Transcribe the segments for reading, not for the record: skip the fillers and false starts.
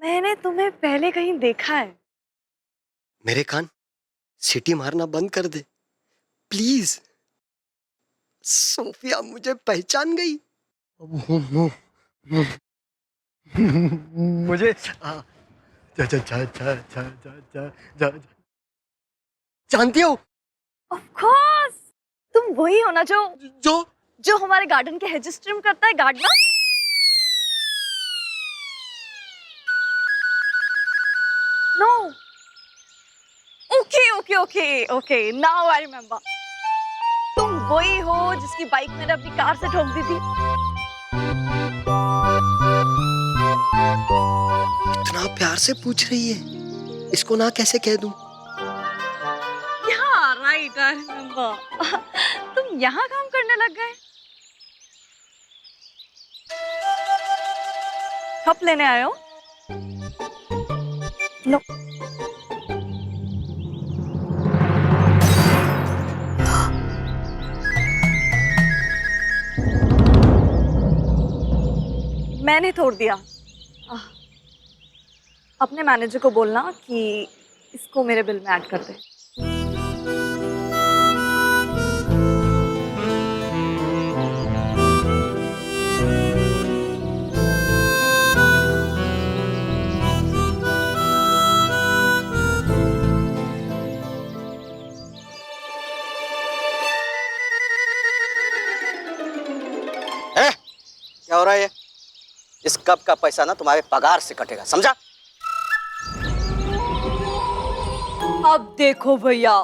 मैंने तुम्हें पहले कहीं देखा है। मेरे कान सीटी मारना बंद कर दे प्लीज। सोफिया मुझे पहचान गई। मुझे जानती हो? ऑफ कोर्स, तुम वही हो ना जो जो जो हमारे गार्डन के हेजेस ट्रिम करता है, gardener. No, okay okay okay okay, now I remember. तुम वही हो जिसकी बाइक मैंने अपनी कार से ठोक दी थी। इतना प्यार से पूछ रही है, इसको ना कैसे कह दूं? राइट, आई रिमेम्बर। तुम यहाँ काम करने लग गए? कप लेने आए हो? लो। मैंने तोड़ दिया। अपने मैनेजर को बोलना कि इसको मेरे बिल में ऐड कर दे। क्या हो रहा है ये? इस कप का पैसा ना तुम्हारे पगार से कटेगा, समझा? अब देखो भैया,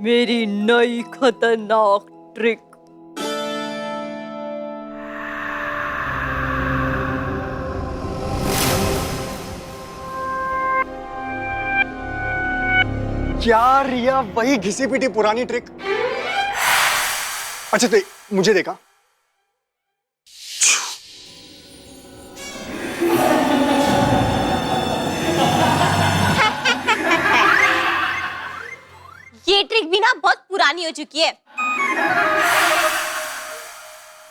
मेरी नई खतरनाक ट्रिक। क्या रिया, वही घिसी पिटी पुरानी ट्रिक? अच्छा तो मुझे देखा। ये ट्रिक भी ना बहुत पुरानी हो चुकी है।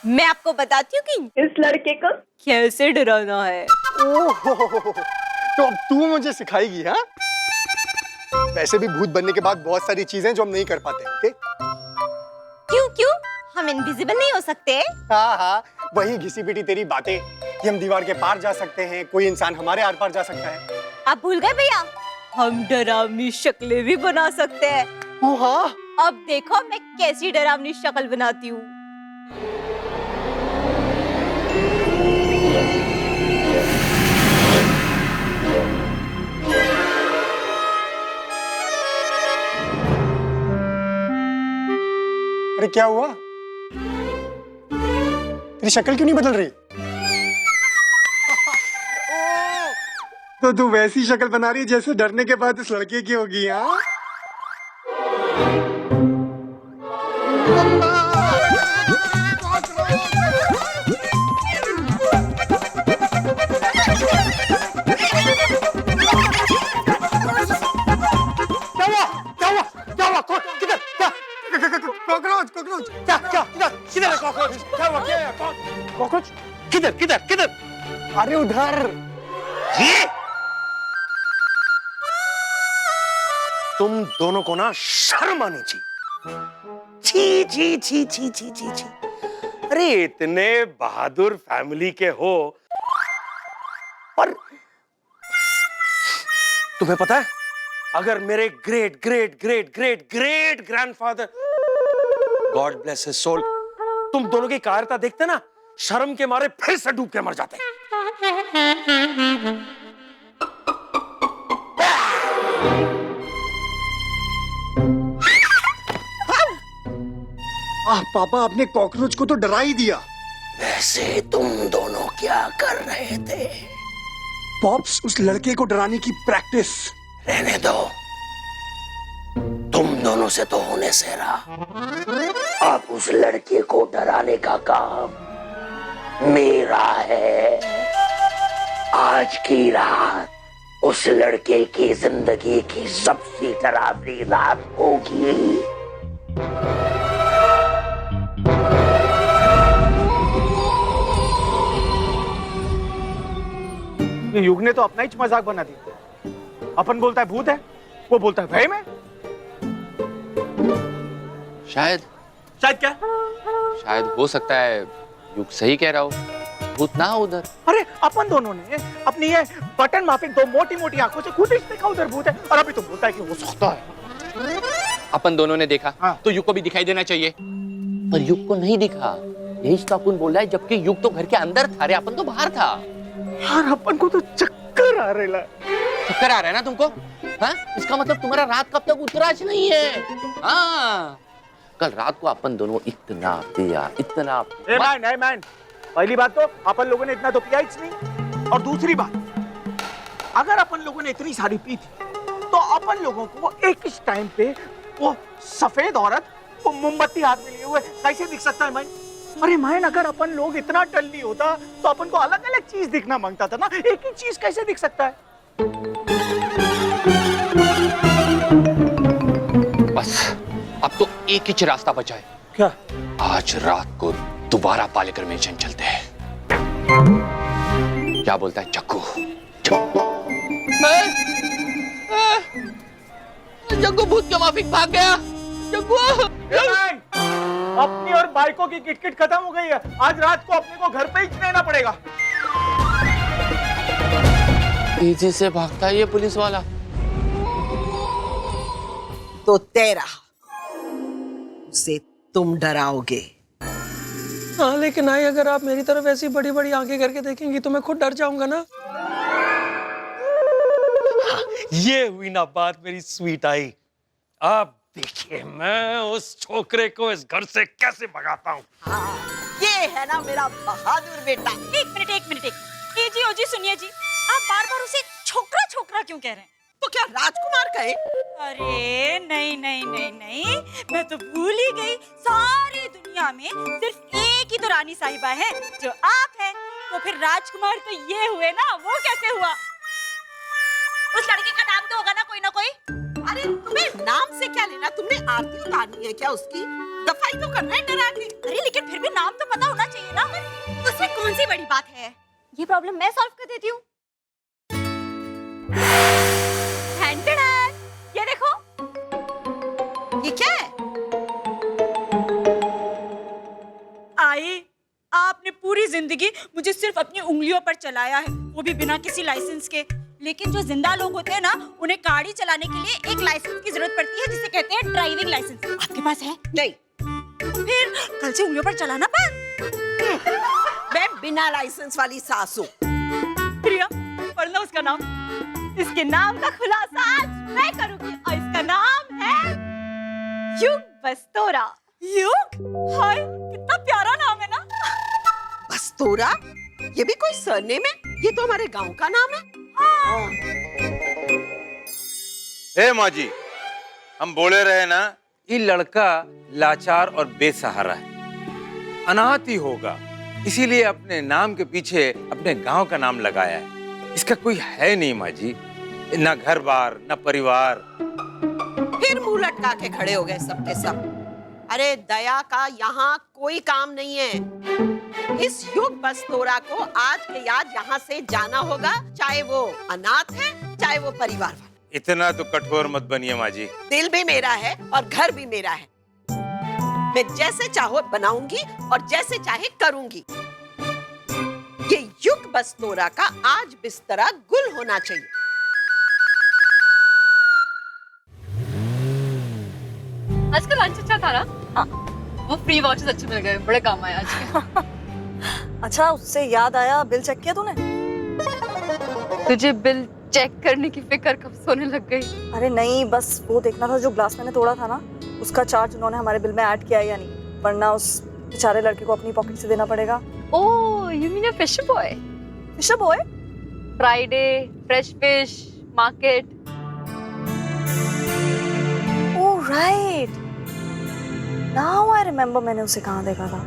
मैं आपको बताती हूँ कि इस लड़के को कैसे डराना है। ओहो, तो अब तू मुझे सिखाएगी? हाँ, वैसे भी भूत बनने के बाद बहुत सारी चीजें जो हम नहीं कर पाते। ओके? क्यों क्यों हम इनविजिबल नहीं हो सकते? हाँ हाँ, वही घिसी पिटी तेरी बातें कि हम दीवार के पार जा सकते हैं, कोई इंसान हमारे आर पार जा सकता है। आप भूल गए भैया? हम डरावनी शक्लें भी बना सकते हैं। ओ हाँ, अब देखो मैं कैसी डरावनी शक्ल बनाती हूँ। अरे क्या हुआ? तेरी शक्ल क्यों नहीं बदल रही? तो तू वैसी शक्ल बना रही है जैसे डरने के बाद इस लड़के की होगी। हाँ, कॉकरोच कॉकरोच क्या क्या किधर किधर है कॉकरोच? क्या हुआ? क्या है? कॉकरोच किधर किधर किधर? अरे उधर। ये तुम दोनों को ना शर्म आनी चाहिए। छी छी छी छी छी छी। अरे इतने बहादुर फैमिली के हो और तुम्हें पता है, अगर मेरे great great great great great grandfather, God bless his soul, तुम दोनों की कायरता देखते ना, शर्म के मारे फिर से डूब के मर जाते। पापा, आपने कॉकरोच को तो डरा ही दिया। वैसे तुम दोनों क्या कर रहे थे? पॉप्स, उस लड़के को डराने की प्रैक्टिस। रहने दो, तुम दोनों से तो होने से रहा। अब उस लड़के को डराने का काम मेरा है। आज की रात उस लड़के की जिंदगी की सबसे डरावनी रात होगी। ये युग ने तो अपना ही मजाक बना दिया। अपन बोलता है भूत है, वो बोलता है वहम है। शायद क्या? शायद हो सकता है युग सही कह रहा हो, भूत ना हो उधर। अरे अपन दोनों ने अपनी ये बटन माफिक दो मोटी मोटी आंखों से खुद ही देखा उधर भूत है, और अभी तुम बोलता है कि वो सोता है। अपन दोनों ने देखा तो युग को भी दिखाई देना चाहिए, पर युग को नहीं दिखा। यही तो अपन बोल रहा है, जबकि युग तो घर के अंदर था रे, अपन तो बाहर था। यार अपन को तो चक्कर आ रहा है। चक्कर आ रहा है ना तुमको? हाँ? इसका मतलब तुम्हारा रात कब तक उतराज नहीं है। हाँ, कल रात को अपन दोनों इतना पिया, इतना मैन, पहली बात तो अपन लोगों ने इतना तो पिया ही नहीं, और दूसरी बात, अगर अपन लोगों ने इतनी सारी पी थी तो अपन लोगों को एक इस टाइम पे वो सफेद औरत वो मोमबत्ती हाथ में लिए हुए कैसे दिख सकता है मैन? अरे मैन, अगर अपन लोग इतना टल्ली होता तो अपन को अलग अलग चीज दिखना मांगता था ना, एक ही चीज कैसे दिख सकता है? बस अब तो एक ही रास्ता बचा है। क्या? आज रात को दोबारा पालेकर मेंशन चलते हैं। क्या बोलता है चक्कू? जग्गू भूत के माफिक भाग गया। जग्गू, अपनी और बाइकों की किटकिट खत्म हो गई है। आज रात को अपने को घर पे ही रहना पड़ेगा। तेजी से भागता है ये पुलिस वाला। तो तेरा उसे तुम डराओगे। हाँ, लेकिन आई अगर आप मेरी तरफ ऐसी बड़ी बड़ी आंखें करके देखेंगी तो मैं खुद डर जाऊंगा ना। ये हुई ना बात मेरी स्वीट आई। अब देखिए मैं उस छोकरे को इस घर से कैसे भगाता हूँ। हाँ, ये है ना मेरा बहादुर बेटा। एक मिनट। ए जी, ओ जी, सुनिए जी, आप बार बार उसे छोकरा छोकरा क्यों कह रहे हैं? तो क्या राजकुमार कहे? अरे नहीं, मैं तो भूल ही गई, सारी दुनिया में सिर्फ एक ही तो रानी साहिबा है जो आप हैं। तो फिर राजकुमार तो ये हुए ना, वो कैसे हुआ? उस लड़के का नाम तो होगा ना कोई ना कोई। अरे तुम्हें नाम से क्या लेना? तुमने आरती उतारनी है क्या उसकी? दफाई तो करना है डरा के। अरे लेकिन फिर भी नाम तो पता होना चाहिए ना। उसमें कौन सी बड़ी बात है? ये प्रॉब्लम मैं सॉल्व कर देती हूँ। ये देखो, ये क्या है? आई, आपने पूरी जिंदगी मुझे सिर्फ अपनी उंगलियों पर चलाया है, वो भी बिना किसी लाइसेंस के। लेकिन जो जिंदा लोग होते हैं ना, उन्हें गाड़ी चलाने के लिए एक लाइसेंस की जरूरत पड़ती है, जिसे कहते हैं ड्राइविंग लाइसेंस। आपके पास है? नहीं। फिर कल से उंगलियों पर चलाना बंद। मैं बिना लाइसेंस वाली सास हूँ। प्रिया, पढ़ना उसका नाम। इसके नाम का खुलासा आज मैं करूंगी, और इसका नाम है युग बस्तोरा। युग? हाय, कितना प्यारा नाम है ना। बस्तोरा? ये भी कोई सरनेम है? ये तो हमारे गांव का नाम है। हाँ। ए माँ जी, हम बोले रहे ना, ये लड़का लाचार और बेसहारा है, अनाथ ही होगा, इसीलिए अपने नाम के पीछे अपने गांव का नाम लगाया है। इसका कोई है नहीं माँ जी, ना घर बार ना परिवार। फिर मुंह लटका के खड़े हो गए सब के सब। अरे दया का यहाँ कोई काम नहीं है। इस युग बस्तोरा को आज के आज यहाँ से जाना होगा, चाहे वो अनाथ है चाहे वो परिवार वाला। इतना तो कठोर मत बनिए माँ जी। दिल भी मेरा है और घर भी मेरा है। मैं जैसे चाहो बनाऊंगी और जैसे चाहे करूंगी। ये युग बस्तोरा का आज बिस्तरा गुल होना चाहिए। आज का लंच अच्छा था ना? हाँ। वो फ्री वाउचर्स अच्छे मिल गए, बड़े काम आए आज। अच्छा, उससे याद आया, बिल चेक किया तूने? तुझे बिल चेक करने की फिक्र कब सोने लग गई? अरे नहीं, बस वो देखना था जो ग्लास मैंने तोड़ा था ना, उसका चार्ज उन्होंने हमारे बिल में ऐड किया है या नहीं, वरना उस बेचारे लड़के को अपनी पॉकेट से देना पड़ेगा। Oh, you mean a fisher boy? Fisher boy? Friday, fresh fish, market. Oh right, now I remember मैंने उसे कहाँ देखा था।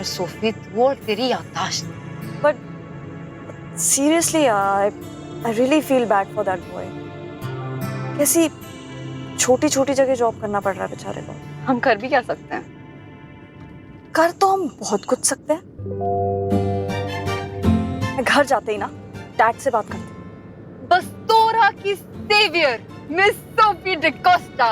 सोफी, तू और तेरी याददाश्त। But seriously, I really feel bad for that boy. कैसी छोटी-छोटी जगह जॉब करना पड़ रहा है बेचारे को। हम कर भी क्या सकते हैं? कर तो हम बहुत कुछ सकते हैं। मैं घर जाते ही ना डैड से बात करते। बस्तोरा की सेवियर मिस सोफी डिकोस्टा।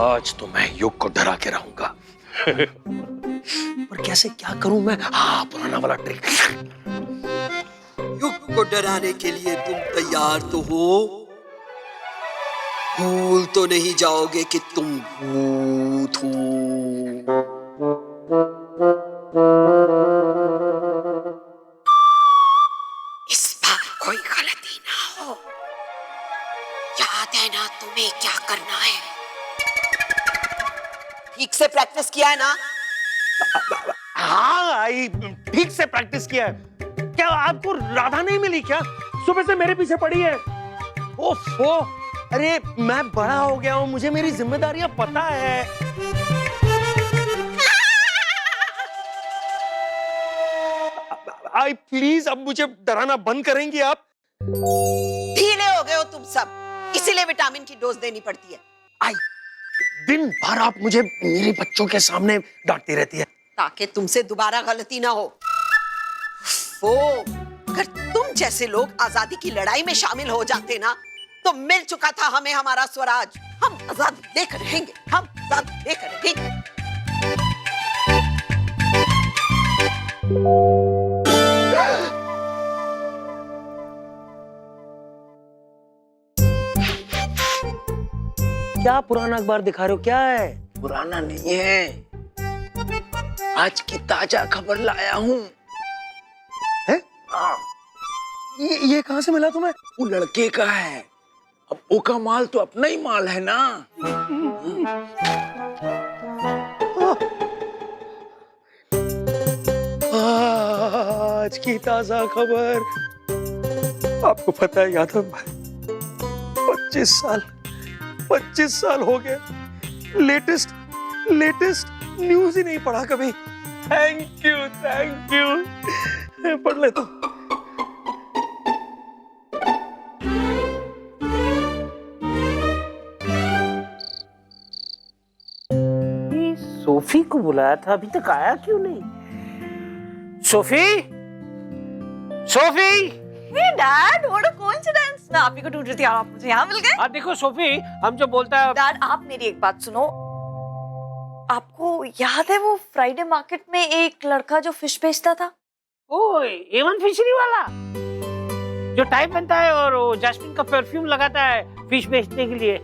आज तो मैं युग को डरा के रहूंगा। पर कैसे, क्या करूं मैं? हाँ, पुराना वाला ट्रिक। युग को डराने के लिए तुम तैयार तो हो? भूल तो नहीं जाओगे कि तुम भूत हो? इस बार कोई गलती ना हो। याद है ना तुम्हें क्या करना है? ठीक से प्रैक्टिस किया है ना? हाँ आई ठीक से प्रैक्टिस किया है। क्या आपको राधा नहीं मिली क्या? सुबह से मेरे पीछे पड़ी है। ओफो, अरे मैं बड़ा हो गया हूँ, मुझे मेरी जिम्मेदारियां पता है। आई प्लीज, अब मुझे डराना बंद करेंगी आप? ढीले हो गए हो तुम सब, इसीलिए विटामिन की डोज देनी पड़ती है। आई दिन भर आप मुझे मेरे बच्चों के सामने डांटती रहती है। ताकि तुमसे दोबारा गलती ना हो। वो अगर तुम जैसे लोग आजादी की लड़ाई में शामिल हो जाते ना, तो मिल चुका था हमें हमारा स्वराज। हम आजाद लेकर रहेंगे, हम आजाद लेकर रहेंगे। क्या पुराना अखबार दिखा रहे हो? क्या है? पुराना नहीं है, आज की ताजा खबर लाया हूँ। ये कहां से मिला तुम्हें? वो लड़के का है। अब वो का माल तो अपना ही माल है ना। आज की ताजा खबर। आपको पता है यादव भाई, 25 साल हो गए, लेटेस्ट न्यूज ही नहीं पढ़ा कभी। Thank you. पढ़ ले तो। सोफी को बुलाया था, अभी तक आया क्यों नहीं? Sophie, Sophie. Hey Dad, what a coincidence! मैं आप ही को ढूंढ रही थी और आप मुझे यहाँ मिल गए। देखो सोफी, हम जो बोलता है। Dad, आप मेरी एक बात सुनो। आपको याद है वो फ्राइडे मार्केट में एक लड़का जो फिश बेचता था? ओए, एवन फिशरी वाला जो टाई पहनता है और वो जैस्मिन का परफ्यूम लगाता है फिश बेचने के लिए।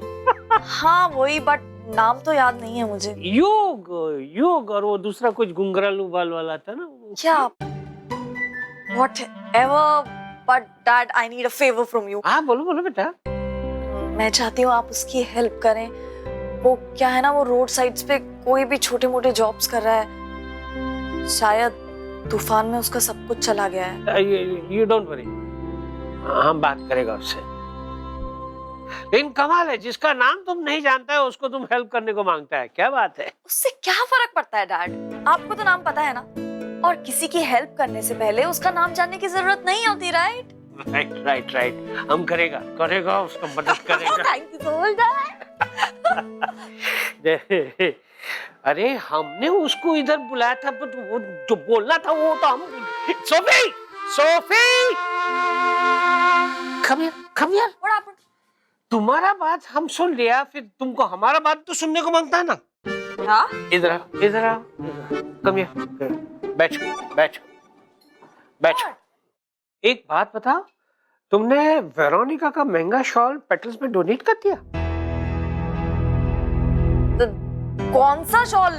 हाँ वही, बट नाम तो याद नहीं है मुझे। योग और वो दूसरा कुछ घुंघरालू बाल वाला था ना। क्या? Whatever, but Dad, I need a favor from you. हाँ बोलो बेटा। मैं चाहती हूँ आप उसकी हेल्प करें। वो क्या है ना, वो रोड साइड्स पे कोई भी छोटे मोटे जॉब्स कर रहा है। शायद तूफान में उसका सब कुछ चला गया है। You don't worry, हम बात करेगा उससे। लेकिन कमाल है, जिसका नाम तुम नहीं जानता है उसको तुम हेल्प करने को मांगता है। क्या बात है? उससे क्या फर्क पड़ता है डैड? आपको तो नाम पता है ना, और किसी की हेल्प करने से पहले उसका नाम जानने की जरूरत नहीं होती, राइट? राइट। हम करेगा उसको मदद करेगा। Thank you so much dad. अरे हमने उसको इधर बुलाया था, बट वो जो बोलना था वो तो हम। Sophie come here। What happened? तुम्हारा बात हम सुन लिया, फिर तुमको हमारा बात तो सुनने को मांगता है ना। हाँ? इधर आओ। Come here। बैठ। एक बात बताओ, तुमने वेरोनिका का महंगा शॉल पेटल्स में डोनेट कर दिया? कौन सा शॉल?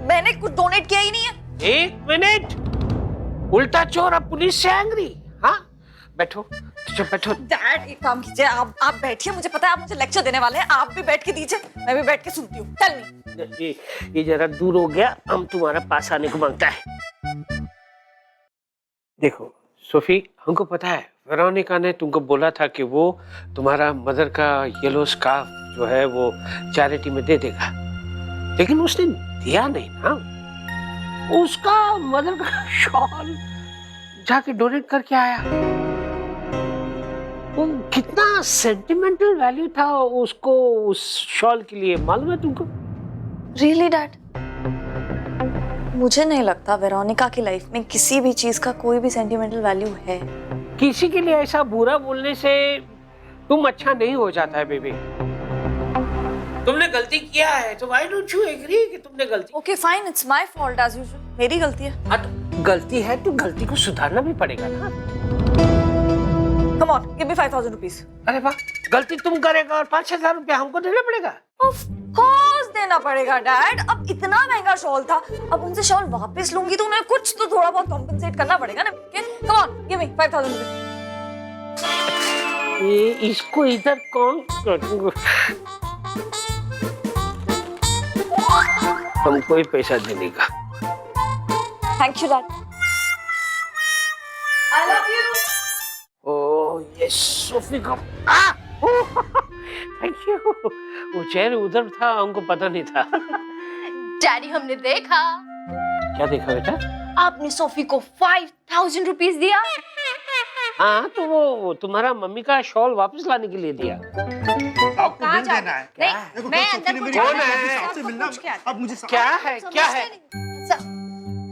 मैंने कुछ डोनेट किया ही नहीं है। एक मिनट, उल्टा चोर अब पुलिस से एंग्री। हाँ बैठो। डैड एक काम कीजिए, आप बैठिए। मुझे पता है आप मुझे लेक्चर देने वाले हैं, आप भी बैठ के दीजिए, मैं भी बैठ के सुनती हूँ। Tell me. ये जरा दूर हो गया, हम तुम्हारा पास आने को मांगता है। देखो सोफी, हमको पता है वेरोनिका ने तुमको बोला था कि वो तुम्हारा मदर का येलो स्कार्फ जो है वो चैरिटी में दे देगा, लेकिन उसने दिया नहीं ना। उसका मदर का शॉल जाके डोनेट करके आया। वो कितना सेंटिमेंटल वैल्यू था उसको उस शॉल के लिए, मालूम है तुमको? Really dad? मुझे नहीं लगता वेरोनिका की लाइफ में किसी भी चीज का कोई भी सेंटिमेंटल वैल्यू है। किसी के लिए ऐसा बुरा बोलने से तुम अच्छा नहीं हो जाता है बेबी। तुमने गलती किया है तो व्हाई डोंट यू एग्री कि तुमने गलती। Okay fine, it's my fault as usual, मेरी गलती है। हाँ तो गलती है तो गलती को सुधारना भी पड़ेगा ना। Come on, give me 5000 rupees. अरे वाह, गलती तुम करेगा और 5000 रुपया हमको देना पड़ेगा। ऑफ कोर्स देना पड़ेगा डैड। अब इतना महंगा शॉल था, अब उनसे शॉल वापस लूंगी तो उन्हें कुछ तो थोड़ा बहुत कॉम्पेंसेट करना पड़ेगा ना। Come on, give me 5000 rupees. ये इसको इधर कौन हमको ही पैसा देने का। Thank you dad. I love you. Oh ये सोफी का थैंक यू। वो चेयर उधर था, हमको पता नहीं था। डैडी हमने देखा। क्या देखा बेटा? आपने सोफी को 5000 रुपीस दिया। हाँ तो वो तुम्हारा मम्मी का शॉल वापस लाने के लिए दिया। आपको बिल देना है। नहीं, मैं अंदर कुछ कौन है? आपसे मिलना। अब मुझे क्या है क्या है?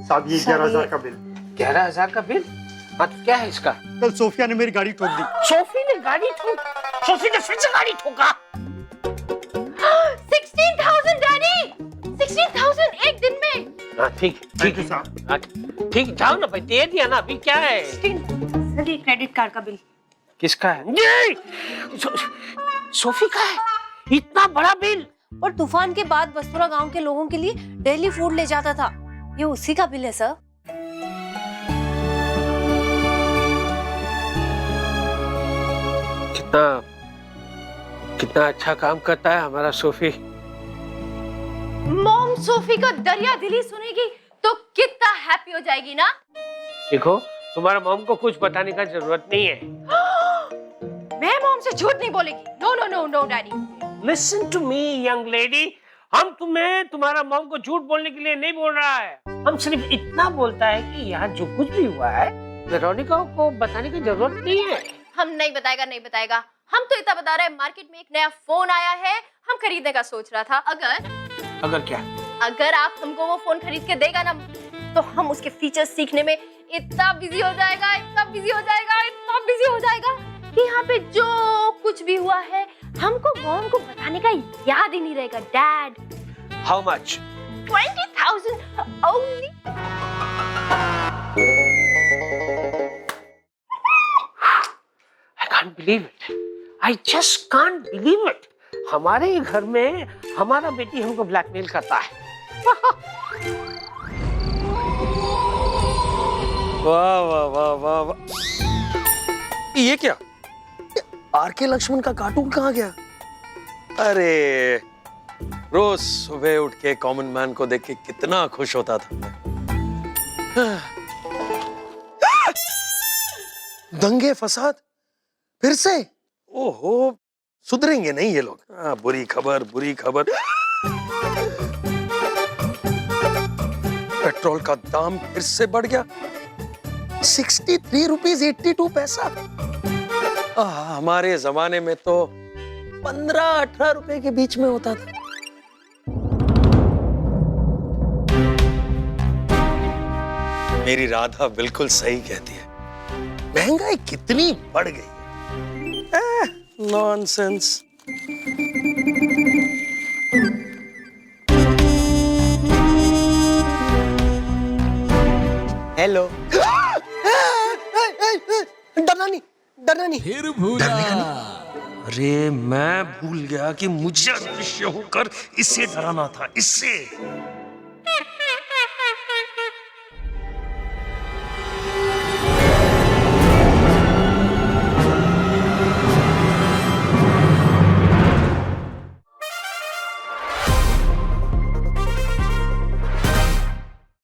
साहब ये 11,000 का बिल। 11,000 का बिल? हाँ तो क्या है इसका? कल सोफिया ने मेरी गाड़ी ठोक दी। सोफी ने गाड़ी ठोक? सोफी ने फिर से गाड़ी ठोका? 16,000 डैडी, 16,000 एक दिन में। हाँ ठीक ठीक है, ठीक जाओ ना भाई, दे दिया ना, अभी क्या है? क्रेडिट कार्ड का बिल। किसका है? सोफी का है? इतना बड़ा बिल? और तूफान के बाद बस्तोरा गांव के लोगों के लिए डेली फूड ले जाता था, ये उसी का बिल है सर। कितना अच्छा काम करता है हमारा सोफी। मॉम सोफी का दरिया दिली सुनेगी तो कितना हैप्पी हो जाएगी ना। देखो तुम्हारा मॉम को कुछ बताने का जरूरत नहीं है। मैं मॉम से झूठ नहीं बोलेगी। No no no no daddy. Listen to me young lady, हम तुम्हें तुम्हारा मॉम को झूठ बोलने के लिए नहीं बोल रहा है। हम सिर्फ इतना बोलता है कि यहाँ जो कुछ भी हुआ है वेरोनिका को बताने की जरूरत नहीं है। हम नहीं बताएगा, नहीं बताएगा। हम तो इतना बता रहे हैं, मार्केट में एक नया फोन आया है, हम खरीदने का सोच रहा था। अगर क्या? अगर आप हमको वो फोन खरीद के देगा ना तो हम उसके फीचर्स सीखने में इतना बिजी हो जाएगा, इतना बिजी हो जाएगा, इतना बिजी हो जाएगा कि यहाँ पे जो कुछ भी हुआ है हमको मॉम को बताने का याद ही नहीं रहेगा। Dad how much? 20,000 only. I can't believe it. I just can't believe it. हमारे घर में हमारा बेटी हमको ब्लैकमेल करता है। वाह वाह वाह वाह वाह। ये क्या? आरके लक्ष्मण का कार्टून कहाँ गया? अरे रोज सुबह उठ के कॉमन मैन को देख के कितना खुश होता था मैं। दंगे फसाद फिर से? ओहो, सुधरेंगे नहीं ये लोग। बुरी खबर, बुरी खबर। पेट्रोल का दाम फिर से बढ़ गया, 63 रुपीज 82 पैसा। हमारे जमाने में तो 15-18 रुपए के बीच में होता था। मेरी राधा बिल्कुल सही कहती है, महंगाई कितनी बढ़ गई है। नॉनसेंस। हेलो। डरना नहीं, डरना नहीं। फिर भूला। अरे मैं भूल गया कि मुझे अदृश्य होकर इससे डराना था, इससे।